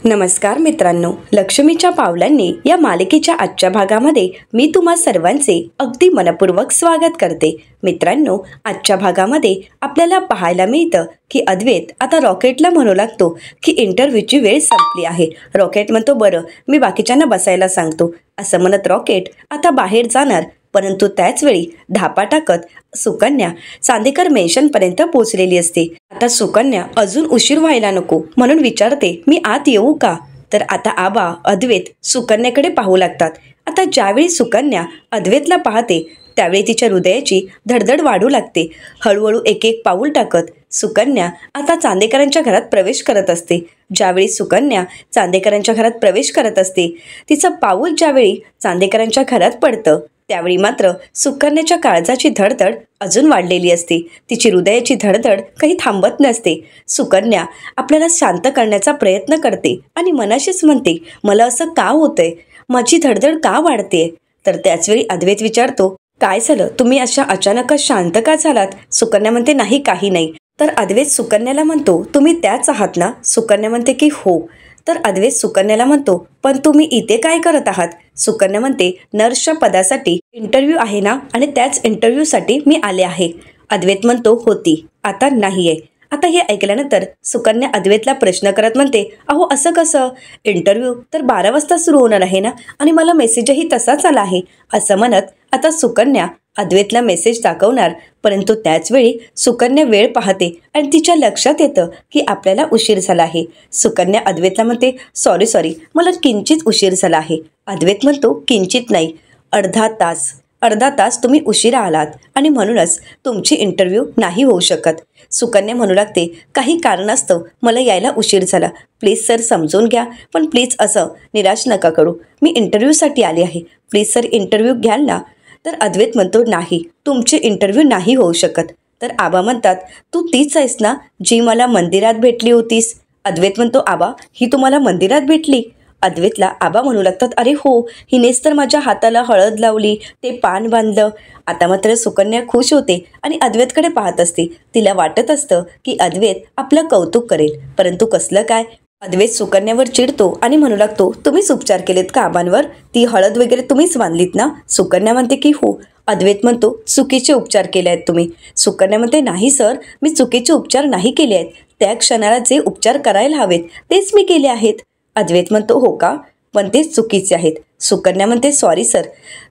नमस्कार मित्रांनो, लक्ष्मीच्या पावलांनी या मालिकेच्या आजच्या भागामध्ये मी तुम्हा सर्वांचे अगदी मनपूर्वक स्वागत करते. मित्रांनो, आजच्या भागामध्ये आपल्याला पाहायला मिळतं की अद्वैत आता रॉकेटला म्हणू लागतो की इंटरव्ह्यूची वेळ संपली आहे. रॉकेट म्हणतो, बरं मी बाकीच्यांना बसायला सांगतो. असं म्हणत रॉकेट आता बाहेर जाणार, परंतु त्याचवेळी धापा टाकत सुकन्या चांदेकर मेन्शनपर्यंत पोहोचलेली असते. आता सुकन्या अजून उशीर व्हायला नको म्हणून विचारते, मी आत येऊ का? तर आता आबा अद्वैत सुकन्याकडे पाहू लागतात. आता ज्यावेळी सुकन्या अद्वैतला पाहते त्यावेळी तिच्या हृदयाची धडधड वाढू लागते. हळूहळू एक एक पाऊल टाकत सुकन्या आता चांदेकरांच्या घरात प्रवेश करत असते. ज्यावेळी सुकन्या चांदेकरांच्या घरात प्रवेश करत असते, तिचं पाऊल ज्यावेळी चांदेकरांच्या घरात पडतं त्यावेळी मात्र सुकन्याच्या काळजाची धडधड अजून वाढलेली असते. तिची हृदयाची धडधड काही थांबत नसते. सुकन्या आपल्याला शांत करण्याचा प्रयत्न करते आणि मनाशीच म्हणते, मला असं का होतंय, माझी धडधड का वाढते? तर त्याचवेळी अद्वैत विचारतो, काय झालं, तुम्ही अशा अचानकच शांत का झालात? सुकन्या म्हणते, नाही काही नाही. तर अद्वैत सुकन्याला म्हणतो, तुम्ही त्याच आहात ना? सुकन्या म्हणते की हो. तर अद्वैत सुकन्याला म्हणतो, पण तुम्ही इथे काय करत आहात? सुकन्या म्हणते, नर्सच्या पदासाठी इंटरव्ह्यू आहे ना, आणि त्याच इंटरव्ह्यूसाठी मी आले आहे. अद्वैत म्हणतो, होती, आता नाही आहे. आता हे ऐकल्यानंतर सुकन्या अद्वैतला प्रश्न करत म्हणते, अहो असं कसं? इंटरव्ह्यू तर 12 वाजता सुरू होणार आहे ना, आणि मला मेसेजही तसाच आला आहे. असं म्हणत आता सुकन्या अद्वैतला मेसेज दाखवणार, परंतु त्याचवेळी सुकन्या वेळ पाहते आणि तिच्या लक्षात येतं की आपल्याला उशीर झाला आहे. सुकन्या अद्वैतला म्हणते, सॉरी मला किंचित उशीर झाला आहे. अद्वैत म्हणतो, किंचित नाही, अर्धा तास तुम्ही उशिरा आलात आणि म्हणूनच तुमची इंटरव्ह्यू नाही होऊ शकत. सुकन्या म्हणू लागते, काही कारणास्तव मला यायला उशीर झाला, प्लीज सर समजून घ्या, पण प्लीज असं निराश नका करू, मी इंटरव्ह्यूसाठी आली आहे, प्लीज सर इंटरव्ह्यू घ्याल ना? तर अद्वैत म्हणतो, नाही, तुमचे इंटरव्ह्यू नाही होऊ शकत. तर आबा म्हणतात, तू तीच आहेस ना जी मला मंदिरात भेटली होतीस? अद्वैत म्हणतो, आबा ही तुम्हाला मंदिरात भेटली? अद्वैतला आबा म्हणू लागतात, अरे हो, हिनेच तर माझ्या हाताला हळद लावली, ते पान बांधलं. आता मात्र सुकन्या खुश होते आणि अद्वैतकडे पाहत असते. तिला वाटत असतं की अद्वैत आपलं कौतुक करेल, परंतु कसलं काय? अद्वैत सुकन्यावर चिडतो आणि म्हणू लागतो, तुम्हीच उपचार केलेत का आबांवर? ती हळद वगैरे तुम्हीच बांधलीत ना? सुकन्या म्हणते की हो. अद्वैत म्हणतो, चुकीचे उपचार केले आहेत तुम्ही. सुकन्या म्हणते, नाही सर, मी चुकीचे उपचार नाही केले आहेत, त्या क्षणाला जे उपचार करायला हवेत तेच मी केले आहेत. अद्वैत म्हणतो, हो का, पण ते चुकीचे आहेत. सुकन्या म्हणते, सॉरी सर,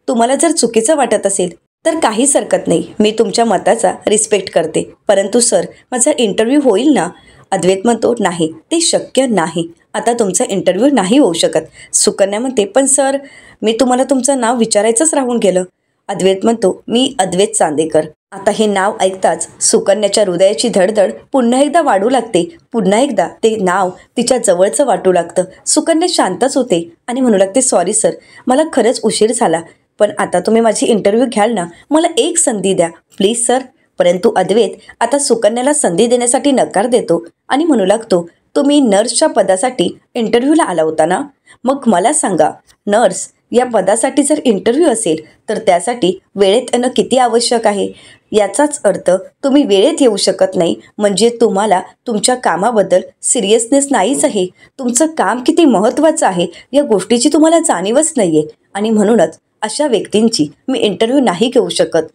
तुम्हाला जर चुकीचं वाटत असेल तर काहीच हरकत नाही, मी तुमच्या मताचा रिस्पेक्ट करते, परंतु सर माझा इंटरव्ह्यू होईल ना? अद्वैत म्हणतो, नाही, ते शक्य नाही, आता तुमचा इंटरव्ह्यू नाही होऊ शकत. सुकन्या म्हणते, पण सर मी तुम्हाला तुमचं नाव विचारायचंच राहून गेलं. अद्वैत म्हणतो, मी अद्वैत चांदेकर. आता हे नाव ऐकताच सुकन्याच्या हृदयाची धडधड पुन्हा एकदा वाढू लागते. पुन्हा एकदा ते नाव तिच्या जवळचं वाटू लागतं. सुकन्या शांतच होते आणि म्हणू लागते, सॉरी सर, मला खरंच उशीर झाला, पण आता तुम्ही माझी इंटरव्ह्यू घ्याल ना? मला एक संधी द्या प्लीज सर. परंतु अद्वैत आता सुकन्याला संधी देण्यासाठी नकार देतो आणि म्हणू लागतो, तुम्ही नर्सच्या पदासाठी इंटरव्ह्यूला आला होता ना? मग मला सांगा, नर्स या पदासाठी जर इंटरव्ह्यू असेल तर त्यासाठी वेळेत येणं किती आवश्यक आहे? याचाच अर्थ तुम्ही वेळेत येऊ शकत नाही म्हणजे तुम्हाला तुमच्या कामाबद्दल सिरियसनेस नाहीच आहे. तुमचं काम किती महत्त्वाचं आहे या गोष्टीची तुम्हाला जाणीवच नाही आहे, आणि म्हणूनच अशा व्यक्तींची मी इंटरव्ह्यू नाही घेऊ शकत.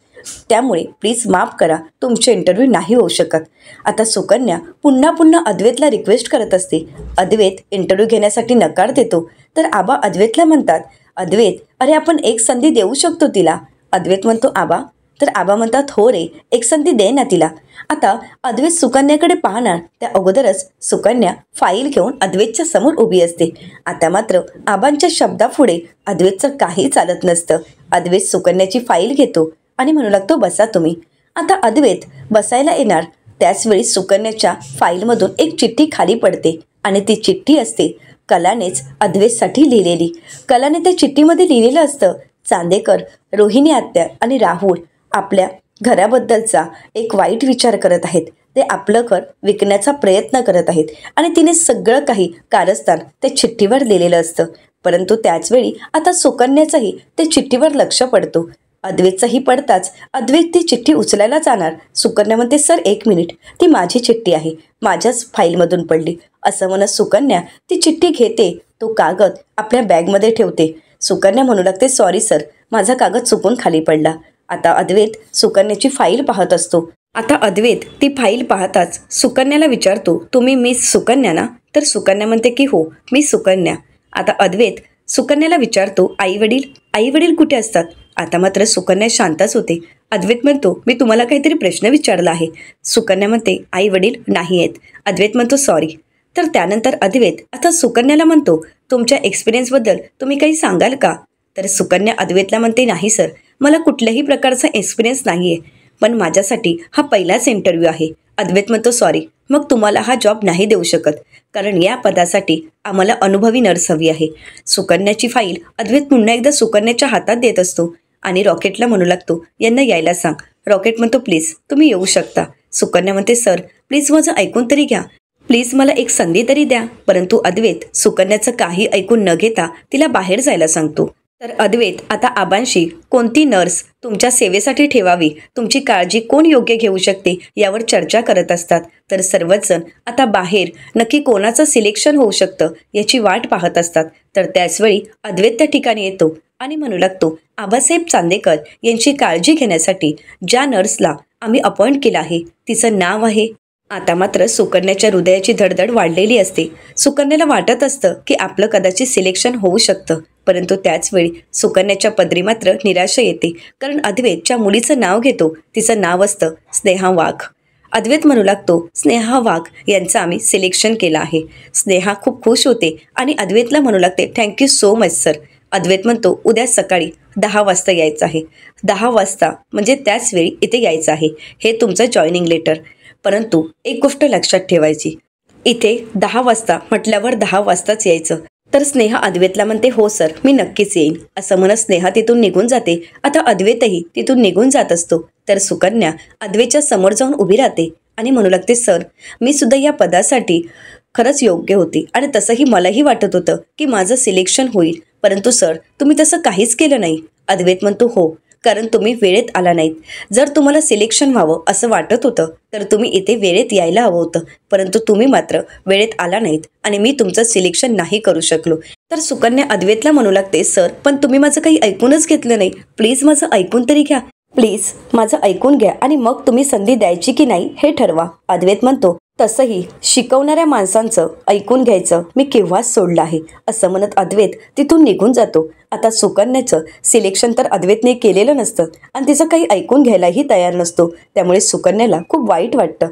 त्यामुळे प्लीज माफ करा, तुमचे इंटरव्ह्यू नाही होऊ शकत. आता सुकन्या पुन्हा अद्वैतला रिक्वेस्ट करत असते. अद्वैत इंटरव्ह्यू घेण्यासाठी नकार देतो. तर आबा अद्वैतला म्हणतात, अद्वैत, अरे आपण एक संधी देऊ शकतो तिला. अद्वैत म्हणतो, आबा? तर आबा म्हणतात, हो रे, एक संधी दे ना तिला. आता अद्वैत सुकन्याकडे पाहणार त्या अगोदरच सुकन्या फाईल घेऊन अद्वैतच्या समोर उभी असते. आता मात्र आबांच्या शब्दापुढे अद्वैतचं काही चालत नसतं. अद्वैत सुकन्याची फाईल घेतो आणि म्हणू लागतो, बसा तुम्ही. आता अद्वैत बसायला येणार त्याचवेळी सुकन्याच्या फाईलमधून एक चिठ्ठी खाली पडते आणि ती चिठ्ठी असते कलानेच अद्वैतसाठी लिहिलेली. कलाने त्या चिठ्ठीमध्ये लिहिलेलं असतं, चांदेकर, रोहिणी आत्या आणि राहुल आपल्या घराबद्दलचा एक वाईट विचार करत आहेत. ते आपलं घर विकण्याचा प्रयत्न करत आहेत आणि तिने सगळं काही कारस्थान त्या चिठ्ठीवर लिहिलेलं असतं. परंतु त्याचवेळी आता सुकन्याचंही ते चिठ्ठीवर लक्ष पडतो. अद्वैतचाही पडताच अद्वैत ती चिठ्ठी उचलायला जाणार. सुकन्या म्हणते, सर एक मिनिट, ती माझी चिठ्ठी आहे, माझ्याच फाईलमधून पडली. असं म्हणत सुकन्या ती चिठ्ठी घेते, तो कागद आपल्या बॅगमध्ये ठेवते. सुकन्या म्हणू लागते, सॉरी सर, माझा कागद चुकून खाली पडला. आता अद्वैत सुकन्याची फाईल पाहत असतो. आता अद्वैत ती फाईल पाहताच सुकन्याला विचारतो, तुम्ही मिस सुकन्या ना? तर सुकन्या म्हणते की हो, मी सुकन्या. आता अद्वैत सुकन्याला विचारतो, आई वडील कुठे असतात? आता मात्र सुकन्या शांतच होते. अद्वैत म्हणतो, मी तुम्हाला काहीतरी प्रश्न विचारला आहे. सुकन्या म्हणते, आई वडील नाही आहेत. अद्वैत म्हणतो, सॉरी. तर त्यानंतर अद्वैत आता सुकन्याला म्हणतो, तुमच्या एक्सपिरियन्सबद्दल तुम्ही काही सांगाल का? तर सुकन्या अद्वैतला म्हणते, नाही सर, मला कुठल्याही प्रकारचा एक्सपिरियन्स नाही आहे, पण माझ्यासाठी हा पहिलाच इंटरव्ह्यू आहे. अद्वैत म्हणतो, सॉरी, मग तुम्हाला हा जॉब नाही देऊ शकत, कारण या पदासाठी आम्हाला अनुभवी नर्स हवी आहे. सुकन्याची फाईल अद्वैत पुन्हा एकदा सुकन्याच्या हातात देत असतो आणि रॉकेटला म्हणू लागतो, यांना यायला सांग. रॉकेट म्हणतो, प्लीज तुम्ही येऊ शकता. सुकन्या म्हणते, सर प्लीज माझं ऐकून तरी घ्या, प्लीज मला एक संधी तरी द्या. परंतु अद्वैत सुकन्याचं काही ऐकून न घेता तिला बाहेर जायला सांगतो. तर अद्वैत आता आबांशी कोणती नर्स तुमच्या सेवेसाठी ठेवावी, तुमची काळजी कोण योग्य घेऊ शकते यावर चर्चा करत असतात. तर सर्वच जण आता बाहेर नक्की कोणाचं सिलेक्शन होऊ शकतं याची वाट पाहत असतात. तर त्याचवेळी अद्वैत त्या ठिकाणी येतो आणि म्हणू लागतो, आबासाहेब चांदेकर यांची काळजी घेण्यासाठी ज्या नर्सला आम्ही अपॉइंट केलं आहे तिचं नाव आहे. आता मात्र सुकन्याच्या हृदयाची धडधड वाढलेली असते. सुकन्याला वाटत असतं की आपलं कदाचित सिलेक्शन होऊ शकतं, परंतु त्याचवेळी सुकन्याच्या पदरी मात्र निराशा येते, कारण अद्वैत ज्या मुलीचं नाव घेतो तिचं नाव असतं स्नेहा वाघ. अद्वैत म्हणू लागतो, स्नेहा वाघ यांचं आम्ही सिलेक्शन केलं आहे. स्नेहा खूप खुश होते आणि अद्वैतला म्हणू लागते, थँक्यू सो मच सर. अद्वैत म्हणतो, उद्या सकाळी 10 वाजता यायचं आहे. 10 वाजता म्हणजे त्याच वेळी इथे यायचं आहे. हे तुमचं जॉईनिंग लेटर. परंतु एक गोष्ट लक्षात ठेवायची, इथे 10 वाजता म्हटल्यावर 10 वाजताच यायचं. तर स्नेहा अद्वैतला म्हणते, हो सर, मी नक्कीच येईन. असं म्हणत स्नेहा तिथून निघून जाते. आता अद्वैतही तिथून निघून जात असतो. तर सुकन्या अद्वैतच्या समोर जाऊन उभी राहते आणि म्हणू लागते, सर मी सुद्धा या पदासाठी खरंच योग्य होती आणि तसंही मलाही वाटत होतं की माझं सिलेक्शन होईल, परंतु सर तुम्ही तसं काहीच केलं नाही. अद्वैत म्हणतो, हो, कारण तुम्ही वेळेत आला नाहीत. जर तुम्हाला सिलेक्शन व्हावं असं वाटत होतं तर तुम्ही इथे वेळेत यायला हवं होतं, परंतु तुम्ही मात्र वेळेत आला नाहीत आणि मी तुमचं सिलेक्शन नाही करू शकलो. तर सुकन्या अद्वैतला म्हणू लागते, सर पण तुम्ही माझं काही ऐकूनच घेतलं नाही, प्लीज माझं ऐकून तरी घ्या, प्लीज माझं ऐकून घ्या आणि मग तुम्ही संधी द्यायची की नाही हे ठरवा. अद्वैत म्हणतो, तसंही शिकवणाऱ्या माणसांचं ऐकून घ्यायचं मी केव्हाच सोडलं आहे. असं म्हणत अद्वैत तिथून निघून जातो. आता सुकन्याचं सिलेक्शन तर अद्वैतने केलेलं नसतं आणि तिचं काही ऐकून घ्यायलाही तयार नसतो, त्यामुळे सुकन्याला खूप वाईट वाटतं.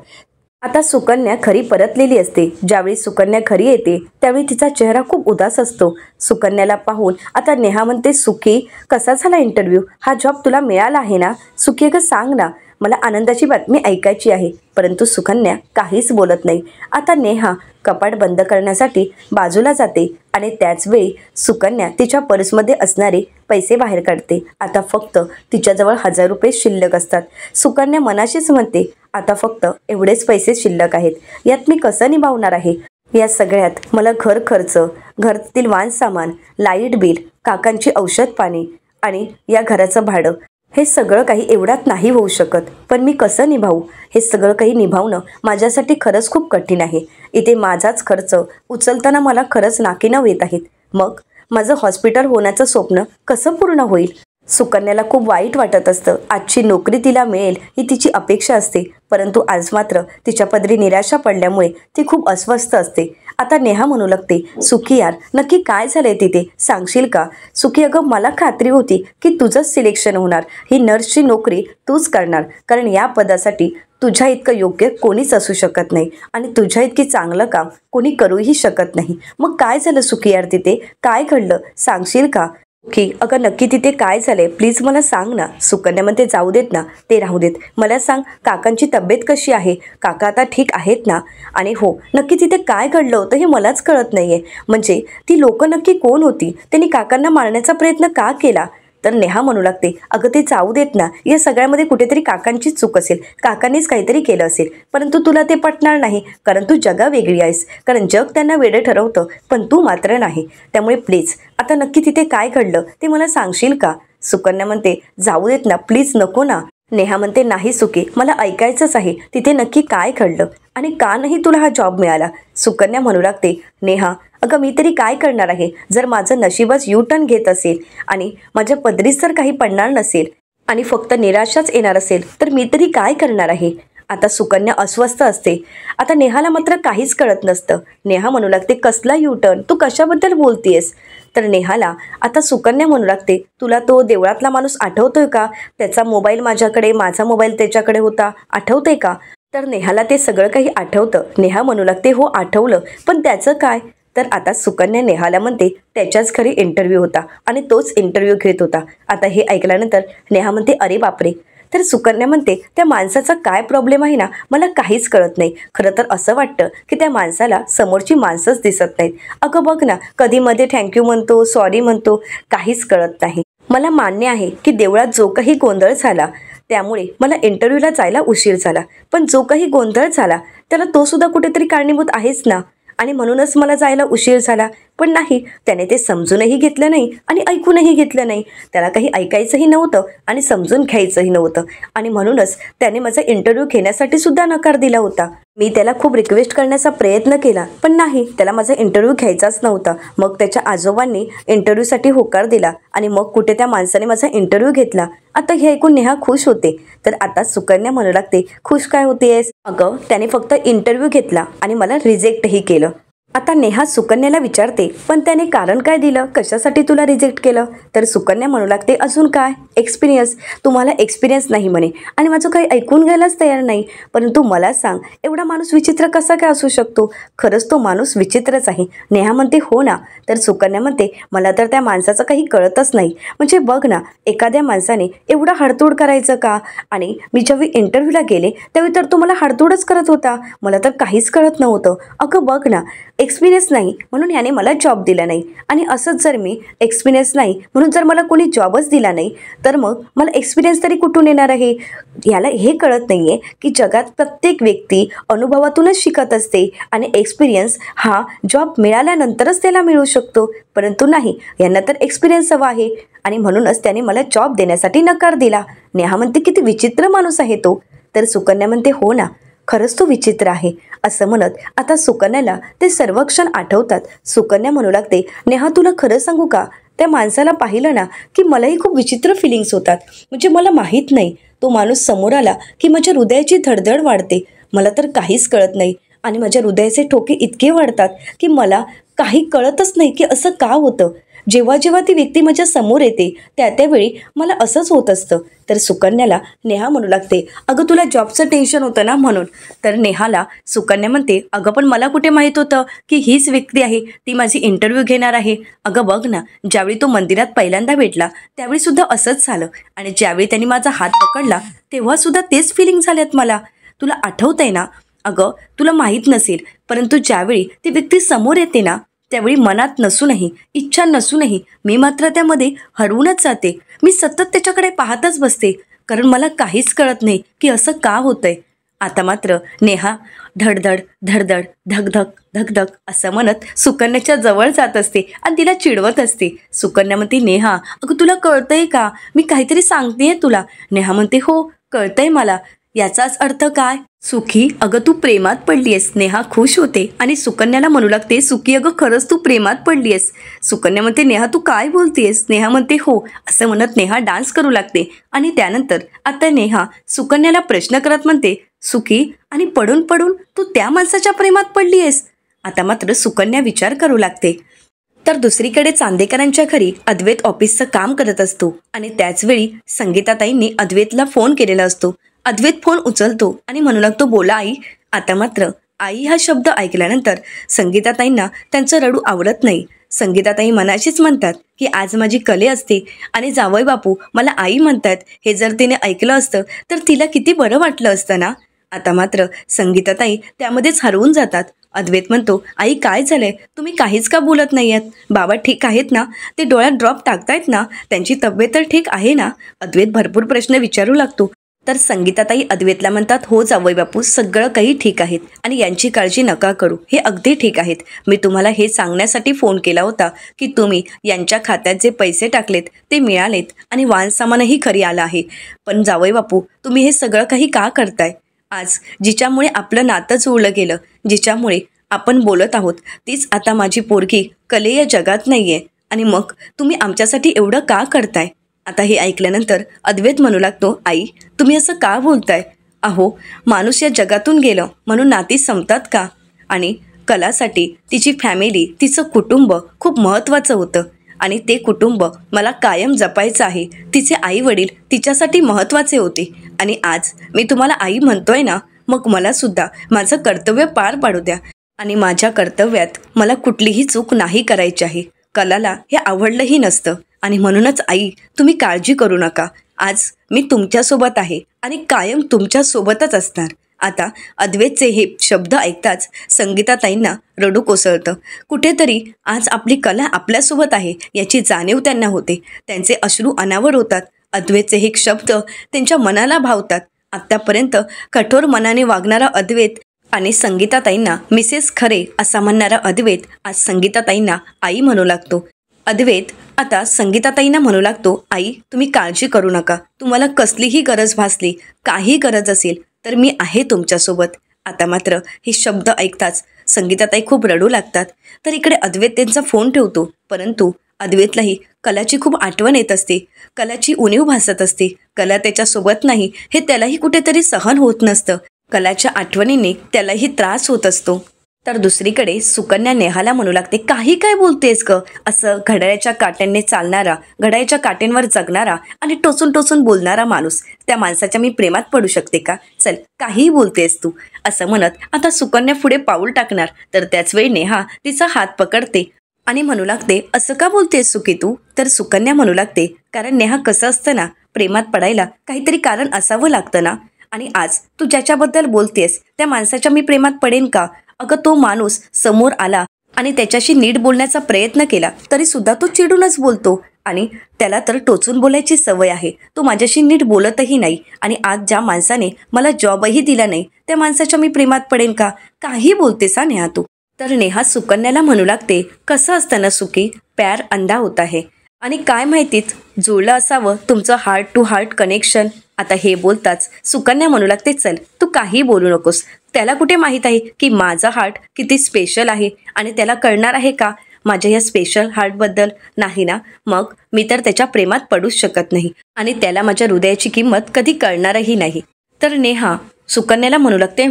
आता सुकन्या घरी परतलेली असते. ज्यावेळी सुकन्या घरी येते त्यावेळी तिचा चेहरा खूप उदास असतो. सुकन्याला पाहून आता नेहा म्हणते, सुखी कसा झाला इंटरव्ह्यू? हा जॉब तुला मिळाला आहे ना? सुखी अगं सांग ना, मला आनंदाची बातमी ऐकायची आहे. परंतु सुकन्या काहीच बोलत नाही. आता नेहा कपाट बंद करण्यासाठी बाजूला जाते आणि त्याचवेळी सुकन्या तिच्या पर्समध्ये असणारे पैसे बाहेर काढते. आता फक्त तिच्याजवळ 1000 रुपये शिल्लक असतात. सुकन्या मनाशीच म्हणते, आता फक्त एवढेच पैसे शिल्लक आहेत, यात मी कसं निभावणार आहे? या सगळ्यात मला घर खर्च, घरातील वाण सामान, लाईट बिल, काकांची औषध पाणी आणि या घराचं भाडं, हे सगळं काही एवढ्यात नाही होऊ शकत. पण मी कसं निभावू? हे सगळं काही निभावणं माझ्यासाठी खरंच खूप कठीण आहे. इथे माझाच खर्च उचलताना मला खरंच नाकीनऊ येत आहेत. मग माझं हॉस्पिटल होण्याचं स्वप्न कसं पूर्ण होईल? सुकन्याला खूप वाईट वाटत असतं. आजची नोकरी तिला मिळेल ही तिची अपेक्षा असते, परंतु आज मात्र तिच्या पदरी निराशा पडल्यामुळे ती खूप अस्वस्थ असते. आता नेहा म्हणू लागते, सुखी यार नक्की काय झालंय तिथे, सांगशील का? सुखी अगं मला खात्री होती की तुझंच सिलेक्शन होणार, ही नर्सची नोकरी तूच करणार, कारण या पदासाठी तुझ्या इतकं योग्य कोणीच असू शकत नाही आणि तुझ्या इतकी चांगलं काम कोणी करूही शकत नाही. मग काय झालं सुखी यार, तिथे काय घडलं सांगशील का? सुखी अगं नक्की तिथे काय झालंय, प्लीज मला सांग ना. सुकन्या म्हणते, जाऊ देत ना, ते राहू देत, मला सांग काकांची तब्येत कशी आहे, काका आता ठीक आहेत ना? आणि हो, नक्की तिथे काय घडलं होतं हे मलाच कळत नाहीये. म्हणजे ती लोक नक्की कोण होती, त्यांनी काकांना मारण्याचा प्रयत्न का केला? तर नेहा म्हणू लागते, अगं ते जाऊ देत ना, या सगळ्यामध्ये कुठेतरी काकांचीच चूक असेल, काकांनीच काहीतरी केलं असेल, परंतु तुला ते पटणार नाही, कारण तू जगा वेगळी आहेस, कारण जग त्यांना वेडं ठरवतं पण तू मात्र नाही. त्यामुळे प्लीज आता नक्की तिथे काय घडलं ते मला सांगशील का? सुकन्या म्हणते, जाऊ देत ना, प्लीज नको ना. नेहा म्हणते, नाही सुके, मला ऐकायचंच आहे तिथे नक्की काय घडलं आणि का नाही तुला हा जॉब मिळाला. सुकन्या म्हणू लागते, नेहा अगं मी तरी काय करणार आहे. जर माझं नशीबच यू टर्न घेत असेल आणि माझ्या पदरीच जर काही पडणार नसेल आणि फक्त निराशाच येणार असेल तर मी तरी काय करणार आहे. आता सुकन्या अस्वस्थ असते. आता नेहाला मात्र काहीच कळत नसतं. नेहा म्हणू लागते, कसला यू टर्न, तू कशाबद्दल बोलतीयस. तर नेहाला आता सुकन्या म्हणू लागते, तुला तो देवळातला माणूस आठवतोय का, त्याचा मोबाईल माझ्याकडे, माझा मोबाईल त्याच्याकडे होता, आठवतंय का. तर नेहाला ते सगळं काही आठवतं. नेहा म्हणू लागते, हो आठवलं, पण त्याचं काय. तर आता सुकन्या नेहाला म्हणते, त्याच्याच घरी इंटरव्ह्यू होता आणि तोच इंटरव्ह्यू घेत होता. आता हे ऐकल्यानंतर नेहा म्हणते, अरे बापरे. तर सुकन्या म्हणते, त्या माणसाचा काय प्रॉब्लेम आहे ना, मला काहीच कळत नाही. खरं तर असं वाटतं की त्या माणसाला समोरची माणसंच दिसत नाहीत. अगं बघ ना, कधी मध्ये थँक्यू म्हणतो, सॉरी म्हणतो, काहीच कळत नाही. मला मान्य आहे की देवळात जो काही गोंधळ झाला त्यामुळे मला इंटरव्ह्यूला जायला उशीर झाला, पण जो काही गोंधळ झाला त्याला तो सुद्धा कुठेतरी कारणीभूत आहेच ना, आणि म्हणूनच मला जायला उशीर झाला. पण नाही, त्याने ते समजूनही घेतलं नाही आणि ऐकूनही घेतलं नाही. त्याला काही ऐकायचंही नव्हतं आणि समजून घ्यायचंही नव्हतं, आणि म्हणूनच त्याने माझा इंटरव्ह्यू घेण्यासाठी सुद्धा नकार दिला होता. मी त्याला खूप रिक्वेस्ट करण्याचा प्रयत्न केला, पण नाही, त्याला माझा इंटरव्ह्यू घ्यायचाच नव्हता. मग त्याच्या आजोबांनी इंटरव्ह्यूसाठी होकार दिला आणि मग कुठे त्या माणसाने माझा इंटरव्ह्यू घेतला. आता हे ऐकून नेहा खुश होते. तर आता सुकन्या म्हणू लागते, खुश काय होतेस. अगं त्याने फक्त इंटरव्ह्यू घेतला आणि मला रिजेक्टही केलं. आता नेहा सुकन्याला विचारते, पण त्याने कारण काय दिलं, कशासाठी तुला रिजेक्ट केलं. तर सुकन्या म्हणू लागते, अजून काय, एक्सपिरियन्स, तुम्हाला एक्सपिरियन्स नाही म्हणे आणि माझं काही ऐकून घ्यायलाच तयार नाही. परंतु मला सांग, एवढा माणूस विचित्र कसा काय असू शकतो. खरंच तो माणूस विचित्रच आहे. नेहा म्हणते, हो ना. तर सुकन्या म्हणते, मला तर त्या माणसाचं काही कळतच नाही. म्हणजे बघ ना, एखाद्या माणसाने एवढा हडतूड करायचं का. आणि मी ज्यावेळी इंटरव्ह्यूला गेले त्यावेळी तर तो मला हडतूडच करत होता. मला तर काहीच कळत नव्हतं. अगं बघ ना, एक्सपिरियन्स नाही म्हणून याने मला जॉब दिला नाही, आणि असंच जर मी एक्सपिरियन्स नाही म्हणून जर मला कोणी जॉबच दिला नाही तर मग मला एक्सपिरियन्स तरी कुठून येणार आहे. याला हे कळत नाही आहे की जगात प्रत्येक व्यक्ती अनुभवातूनच शिकत असते आणि एक्सपिरियन्स हा जॉब मिळाल्यानंतरच त्याला मिळू शकतो. परंतु नाही, यांना तर एक्सपिरियन्स हवा आहे आणि म्हणूनच त्याने मला जॉब देण्यासाठी नकार दिला. नेहा म्हणते, किती विचित्र माणूस आहे तो. तर सुकन्या म्हणते, हो ना, खरंच तो विचित्र आहे. असं म्हणत आता सुकन्याला ते सर्व क्षण आठवतात. सुकन्या म्हणू लागते, नेहा तुला खरं सांगू का, त्या माणसाला पाहिलं ना की मलाही खूप विचित्र फिलिंग्स होतात. म्हणजे मला माहीत नाही, तो माणूस समोर आला की माझ्या हृदयाची धडधड वाढते. मला तर काहीच कळत नाही आणि माझ्या हृदयाचे ठोके इतके वाढतात की मला काही कळतच नाही की असं का होतं. जेव्हा जेव्हा ती व्यक्ती माझ्या समोर येते त्यावेळी मला असंच होत असतं. तर सुकन्याला नेहा म्हणू लागते, अगं तुला जॉबचं टेन्शन होतं ना म्हणून. तर नेहाला सुकन्या म्हणते, अगं पण मला कुठे माहीत होतं की हीच व्यक्ती आहे, ती माझी इंटरव्ह्यू घेणार आहे. अगं बघ ना, ज्यावेळी तो मंदिरात पहिल्यांदा भेटला त्यावेळी सुद्धा असंच झालं आणि ज्यावेळी त्यांनी माझा हात पकडला तेव्हा सुद्धा तेच फिलिंग झाल्यात मला. तुला आठवतंय ना. अगं तुला माहीत नसेल, परंतु ज्यावेळी ती व्यक्ती समोर येते ना त्यावेळी मनात नसूनही, इच्छा नसूनही मी मात्र त्यामध्ये हरवूनच जाते. मी सतत त्याच्याकडे पाहतच बसते, कारण मला काहीच कळत नाही की असं का होतंय. आता मात्र नेहा धडधड धडधड धकधक धकधक असं म्हणत सुकन्याच्या जवळ जात असते आणि तिला चिडवत असते. सुकन्या म्हणते, नेहा अगं तुला कळतंय का, मी काहीतरी सांगतेय तुला. नेहा म्हणते, हो कळतंय मला. याचाच अर्थ काय. सुखी, अगं तू प्रेमात पडलीयस. नेहा खुश होते आणि सुकन्याला म्हणू लागते, सुखी अगं खरंच तू प्रेमात पडलीयस. सुकन्या म्हणते, नेहा तू काय बोलतेस. नेहा म्हणते, हो. असं म्हणत नेहा डान्स करू लागते आणि त्यानंतर आता नेहा सुकन्याला प्रश्न करत म्हणते, सुखी आणि पडून पडून तू त्या माणसाच्या प्रेमात पडलीयस. आता मात्र सुकन्या विचार करू लागते. तर दुसरीकडे चांदेकरांच्या घरी अद्वैत ऑफिसचं काम करत असतो आणि त्याचवेळी संगीताताईंनी अद्वैतला फोन केलेला असतो. अद्वैत फोन उचलतो आणि म्हणू लागतो, बोला आई. आता मात्र आई हा शब्द ऐकल्यानंतर संगीताताईंना त्यांचं रडू आवडत नाही. संगीताताई मनाशीच म्हणतात की आज माझी कले असते आणि जावई बापू मला आई म्हणतात. हे जर तिने ऐकलं असतं तर तिला किती बरं वाटलं असतं ना. आता मात्र संगीताताई त्यामध्येच हरवून जातात. अद्वैत म्हणतो, आई काय झालंय, तुम्ही काहीच का बोलत नाही आहेत. बाबा ठीक आहेत ना, ते डोळ्यात ड्रॉप टाकतायत ना, त्यांची तब्येत तर ठीक आहे ना. अद्वैत भरपूर प्रश्न विचारू लागतो. तर संगीताताई अद्वैतला म्हणतात, हो जावई बापू, सगळं काही ठीक आहेत आणि यांची काळजी नका करू, हे अगदी ठीक आहेत. मी तुम्हाला हे सांगण्यासाठी फोन केला होता की तुम्ही यांच्या खात्यात जे पैसे टाकलेत ते मिळालेत आणि वाहनसामानही खरी आलं आहे. पण जावई बापू, तुम्ही हे सगळं काही का करताय? आज जिच्यामुळे आपलं नातं जुळलं गेलं, जिच्यामुळे आपण बोलत आहोत, तीच आता माझी पोरगी कले या जगात नाहीये आणि मग तुम्ही आमच्यासाठी एवढं का करताय? आता हे ऐकल्यानंतर अद्वैत म्हणू लागतो, आई तुम्ही असं का बोलताय? अहो, माणूस या जगातून गेलं म्हणून नाती संपतात का? आणि कलासाठी तिची फॅमिली, तिचं कुटुंब खूप महत्त्वाचं होतं आणि ते कुटुंब मला कायम जपायचं आहे. तिचे आई वडील तिच्यासाठी महत्त्वाचे होते आणि आज मी तुम्हाला आई म्हणतोय ना, मग मला सुद्धा माझं कर्तव्य पार पाडू द्या आणि माझ्या कर्तव्यात मला कुठलीही चूक नाही करायची आहे. कलाला हे आवडलंही नसतं आणि म्हणूनच आई तुम्ही काळजी करू नका. आज मी तुमच्यासोबत आहे आणि कायम तुमच्यासोबतच असणार. आता अद्वैतचे हे शब्द ऐकताच संगीताताईंना रडू कोसळतं. कुठेतरी आज आपली कला आपल्यासोबत आहे याची जाणीव त्यांना होते. त्यांचे अश्रू अनावर होतात. अद्वैतचे हे शब्द त्यांच्या मनाला भावतात. आत्तापर्यंत कठोर मनाने वागणारा अद्वैत आणि संगीताताईंना मिसेस खरे असा म्हणणारा अद्वैत आज संगीताताईंना आई म्हणू लागतो. अद्वैत आता संगीताताईंना म्हणू लागतो, आई तुम्ही काळजी करू नका. तुम्हाला कसलीही गरज भासली, काही गरज असेल तर मी आहे तुमच्यासोबत. आता मात्र हे शब्द ऐकताच संगीताताई खूप रडू लागतात. तर इकडे अद्वैत त्यांचा फोन ठेवतो. परंतु अद्वैतलाही कलाची खूप आठवण येत असते. कलाची उणीव भासत असते. कला त्याच्यासोबत नाही हे त्यालाही कुठेतरी सहन होत नसतं. कलाच्या आठवणीने त्यालाही त्रास होत असतो. तर दुसरीकडे सुकन्या नेहाला म्हणू लागते, काही काय बोलतेस ग? असं घड्याळ्याच्या काट्यांनी चालणारा, घड्याळ्याच्या काट्यांवर जगणारा आणि टोचून टोचून बोलणारा माणूस, त्या माणसाच्या मी प्रेमात पडू शकते का? चल काहीही बोलतेस तू, असं म्हणत आता सुकन्या पुढे पाऊल टाकणार. तर त्याच वेळी नेहा तिचा हात पकडते आणि म्हणू लागते, असं का बोलतेस सुकी तू? तर सुकन्या म्हणू लागते, कारण नेहा कसं असतं ना, प्रेमात पडायला काहीतरी कारण असावं लागतं ना. आणि आज तू ज्याच्याबद्दल बोलतेस त्या माणसाच्या मी प्रेमात पडेन का? अगं तो माणूस समोर आला आणि त्याच्याशी नीट बोलण्याचा प्रयत्न केला तरी सुद्धा तो चिडूनच बोलतो आणि त्याला तर टोचून बोलायची सवय आहे. तो माझ्याशी नीट बोलतही नाही आणि आज ज्या माणसाने मला जॉबही दिला नाही त्या माणसाच्या मी प्रेमात पडेन का? काही बोलतेस हा नेहा तू. तर नेहा सुकन्याला म्हणू लागते, कसं असतं ना सुकी, प्यार अंधा होता है आणि काय माहितीच जुळलं असावं तुमचं हार्ट टू हार्ट कनेक्शन. आता हे बोलताच सुकन्या म्हणू लागते, चल तू काही बोलू नकोस. त्याला कुठे माहीत आहे की माझा हार्ट किती स्पेशल आहे आणि त्याला कळणार आहे का माझ्या या स्पेशल हार्टबद्दल? नाही ना, मग मी तर त्याच्या प्रेमात पडूच शकत नाही आणि त्याला माझ्या हृदयाची किंमत कधी कळणारही नाही. तर नेहा सुकन्याला म्हणू लागते,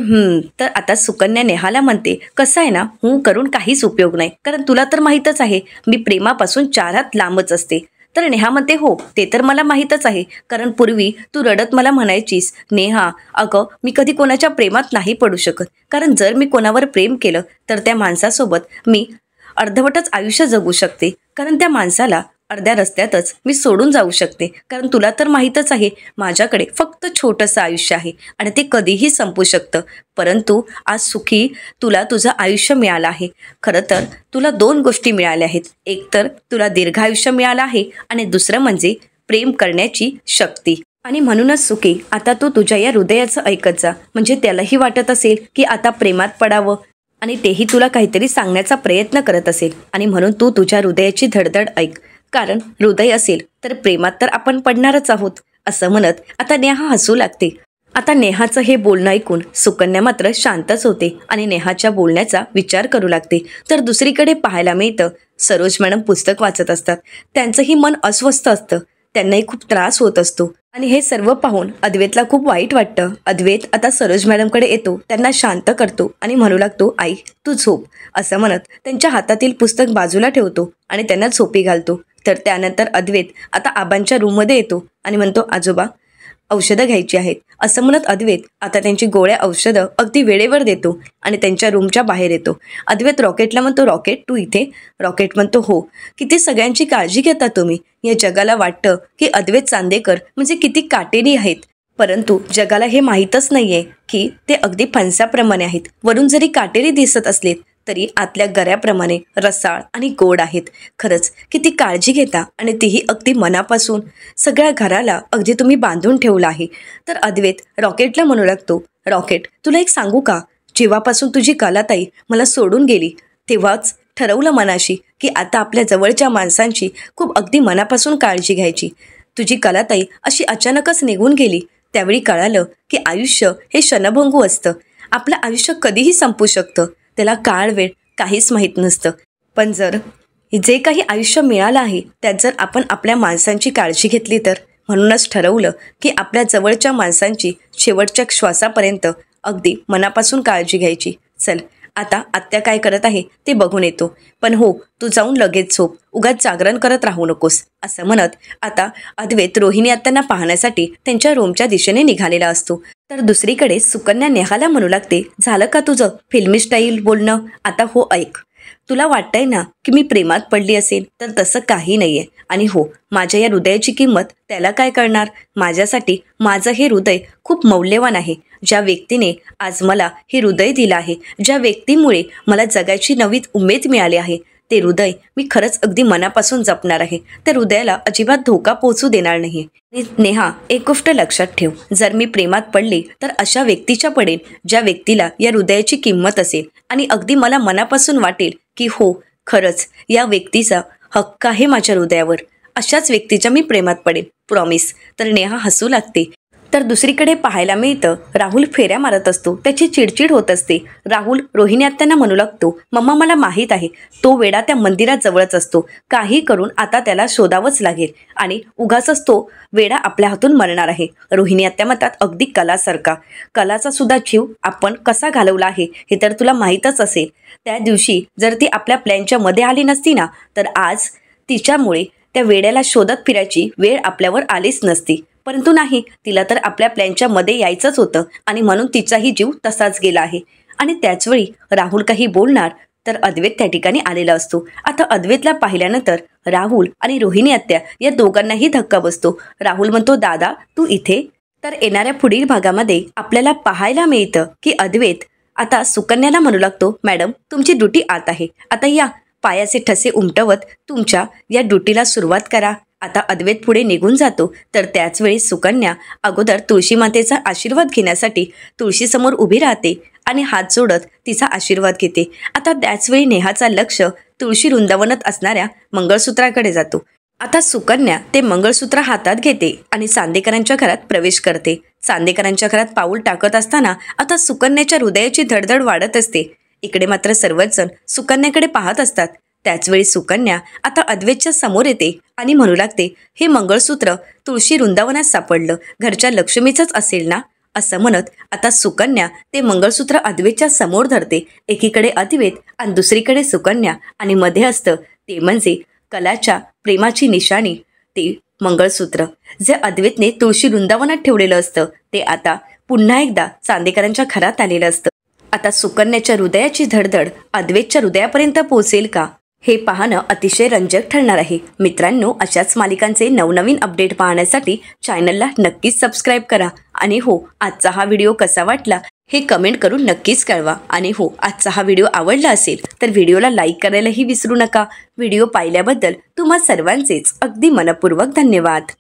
तर आता सुकन्या नेहाला म्हणते, कसं आहे ना, करून काहीच उपयोग नाही, कारण तुला तर माहीतच आहे मी प्रेमापासून 4 हात लांबच असते. तर नेहा म्हणते, हो ते तर मला माहीतच आहे, कारण पूर्वी तू रडत मला म्हणायचीस, नेहा अगं मी कधी कोणाच्या प्रेमात नाही पडू शकत, कारण जर मी कोणावर प्रेम केलं तर त्या माणसासोबत मी अर्धवटच आयुष्य जगू शकते, कारण त्या माणसाला अर्ध्या रस्त्यातच मी सोडून जाऊ शकते, कारण तुला तर माहीतच आहे माझ्याकडे फक्त छोटंसं आयुष्य आहे आणि ते कधीही संपू शकतं. परंतु आज सुखी तुला तुझं आयुष्य मिळालं आहे. खरं तर तुला 2 गोष्टी मिळाल्या आहेत. एक तर तुला दीर्घ आयुष्य मिळालं आहे आणि दुसरं म्हणजे प्रेम करण्याची शक्ती. आणि म्हणूनच सुखी आता तू तुझ्या या हृदयाचं ऐकत जा, म्हणजे त्यालाही वाटत असेल की आता प्रेमात पडावं आणि तेही तुला काहीतरी सांगण्याचा प्रयत्न करत असेल आणि म्हणून तू तुझ्या हृदयाची धडधड ऐक, कारण हृदय असेल तर प्रेमात तर आपण पडणारच आहोत. असं म्हणत आता नेहा हसू लागते. आता नेहाचं हे बोलणं ऐकून सुकन्या मात्र शांतच होते आणि नेहाच्या बोलण्याचा विचार करू लागते. तर दुसरीकडे पाहायला मिळतं, सरोज मॅडम पुस्तक वाचत असतात. त्यांचंही मन अस्वस्थ असतं, त्यांनाही खूप त्रास होत असतो आणि हे सर्व पाहून अद्वैतला खूप वाईट वाटतं. अद्वैत आता सरोज मॅडमकडे येतो, त्यांना शांत करतो आणि म्हणू लागतो, आई तू झोप, असं म्हणत त्यांच्या हातातील पुस्तक बाजूला ठेवतो आणि त्यांना झोपी घालतो. तर त्यानंतर अद्वैत आता आबांच्या रूममध्ये येतो आणि म्हणतो, आजोबा औषधं घ्यायची आहेत, असं म्हणत अद्वैत आता त्यांची गोळ्या औषधं अगदी वेळेवर देतो आणि त्यांच्या रूमच्या बाहेर येतो. अद्वैत रॉकेटला म्हणतो, रॉकेट तू इथे? रॉकेट म्हणतो, हो. किती सगळ्यांची काळजी घेता तुम्ही. या जगाला वाटतं की अद्वैत चांदेकर म्हणजे किती काटेरी आहेत, परंतु जगाला हे माहीतच नाहीये की ते अगदी फणसाप्रमाणे आहेत. वरून जरी काटेरी दिसत असलेत तरी आतल्या गऱ्याप्रमाणे रसाळ आणि गोड आहेत. खरंच किती काळजी घेता आणि तीही अगदी मनापासून. सगळ्या घराला अगदी तुम्ही बांधून ठेवलं आहे. तर अद्वैत रॉकेटला म्हणू लागतो, रॉकेट तुला एक सांगू का, जेव्हापासून तुझी कलाताई मला सोडून गेली तेव्हाच ठरवलं मनाशी की आता आपल्या जवळच्या माणसांची खूप अगदी मनापासून काळजी घ्यायची. तुझी कलाताई अशी अचानकच निघून गेली त्यावेळी कळालं की आयुष्य हे क्षणभंगू असतं. आपलं आयुष्य कधीही संपू शकतं. त्याला काळ वेळ काहीच माहीत नसतं. पण जर जे काही आयुष्य मिळालं आहे त्यात जर आपण आपल्या माणसांची काळजी घेतली तर. म्हणूनच ठरवलं की आपल्या जवळच्या माणसांची शेवटच्या श्वासापर्यंत अगदी मनापासून काळजी घ्यायची. चल आता आत्या काय करत आहे ते बघून येतो. पण हो, तू जाऊन लगेच झोप, उगाच जागरण करत राहू नकोस. असं म्हणत आता अद्वैत रोहिणी आत्यांना पाहण्यासाठी त्यांच्या रूमच्या दिशेने निघालेला असतो. तर दुसरीकडे सुकन्या नेहाला म्हणू लागते, झालं का तुझं फिल्मी स्टाईल बोलणं? आता हो ऐक, तुला वाटतंय ना की मी प्रेमात पडली असेल, तर तसं काही नाहीये. आणि हो, माझ्या या हृदयाची किंमत त्याला काय करणार. माझ्यासाठी माझं हे हृदय खूप मौल्यवान आहे. ज्या व्यक्तीने आज मला हे हृदय दिलं आहे, ज्या व्यक्तीमुळे मला जगाची नवी उमेद मिळाली आहे, ते हृदय मी खरंच अगदी मनापासून जपणार आहे. त्या हृदयाला अजिबात धोका पोहोचू देणार नाही. नेहा, एक गोष्ट लक्षात ठेव, जर मी प्रेमात पडले तर अशा व्यक्तीच्या पडेल ज्या व्यक्तीला या हृदयाची किंमत असेल आणि अगदी मला मनापासून वाटेल की हो, खरंच या व्यक्तीचा हक्क आहे माझ्या हृदयावर. अशाच व्यक्तीच्या मी प्रेमात पडेल, प्रॉमिस. तर नेहा हसू लागते. तर दुसरीकडे पाहायला मिळतं राहुल फेऱ्या मारत असतो. त्याची चिडचिड होत असते. राहुल रोहिणी आत्यांना म्हणू लागतो, मम्मा मला माहीत आहे तो वेडा त्या मंदिराजवळच असतो. काही करून आता त्याला शोधावंच लागेल आणि उगाचच तो वेडा आपल्या हातून मरणार आहे. रोहिणी आत्या म्हणतात, अगदी कलासारखा. कलाचा सुद्धा जीव आपण कसा घालवला आहे हे तर तुला माहीतच असेल. त्या दिवशी जर ती आपल्या प्लॅनच्या मध्ये आली नसती ना, तर आज तिच्यामुळे त्या वेड्याला शोधत फिरायची वेळ आपल्यावर आलीच नसती. परंतु नाही, तिला तर आपल्या प्लॅनच्या मध्ये यायचंच होतं आणि म्हणून तिचाही जीव तसाच गेला आहे. आणि त्याचवेळी राहुल काही बोलणार तर अद्वैत त्या ठिकाणी आलेला असतो. आता अद्वैतला पाहिल्यानंतर राहुल आणि रोहिणी आत्या या दोघांनाही धक्का बसतो. राहुल म्हणतो, दादा तू इथे? तर येणाऱ्या पुढील भागामध्ये आपल्याला पाहायला मिळतं की अद्वैत आता सुकन्याला म्हणू लागतो, मॅडम तुमची ड्युटी आत आहे, आता या पायाचे ठसे उमटवत तुमच्या या ड्युटीला सुरुवात करा. आता अद्वैत पुढे निघून जातो. तर त्याच वेळी सुकन्या अगोदर तुळशी मातेचा आशीर्वाद घेण्यासाठी तुळशीसमोर उभी राहते आणि हात जोडत तिचा आशीर्वाद घेते. आता त्याचवेळी नेहाचा लक्ष तुळशी वृंदावनात असणाऱ्या मंगळसूत्राकडे जातो. आता सुकन्या ते मंगळसूत्र हातात घेते आणि चांदेकरांच्या घरात प्रवेश करते. चांदेकरांच्या घरात पाऊल टाकत असताना आता सुकन्याच्या हृदयाची धडधड वाढत असते. इकडे मात्र सर्वच जण सुकन्याकडे पाहत असतात. त्याचवेळी सुकन्या आता अद्वैतच्या समोर येते आणि म्हणू लागते, हे मंगळसूत्र तुळशी वृंदावनात सापडलं, घरच्या लक्ष्मीचंच असेल ना. असं म्हणत आता सुकन्या ते मंगळसूत्र अद्वैतच्या समोर धरते. एकीकडे अद्वैत आणि दुसरीकडे सुकन्या आणि मध्ये असतं ते म्हणजे कलाच्या प्रेमाची निशाणी, ते मंगळसूत्र जे अद्वैतने तुळशी वृंदावनात ठेवलेलं असतं ते आता पुन्हा एकदा चांदेकरांच्या घरात आलेलं असतं. आता सुकन्याच्या हृदयाची धडधड अद्वैतच्या हृदयापर्यंत पोहोचेल का, हे पाहणं अतिशय रंजक ठरणार आहे. मित्रांनो, अशाच मालिकांचे नवनवीन अपडेट पाहण्यासाठी चॅनलला नक्कीच सबस्क्राईब करा. आणि हो, आजचा हा व्हिडिओ कसा वाटला हे कमेंट करून नक्कीच कळवा. आणि हो, आजचा हा व्हिडिओ आवडला असेल तर व्हिडिओला लाईक करायलाही विसरू नका. व्हिडिओ पाहिल्याबद्दल तुम्हा सर्वांचेच अगदी मनपूर्वक धन्यवाद.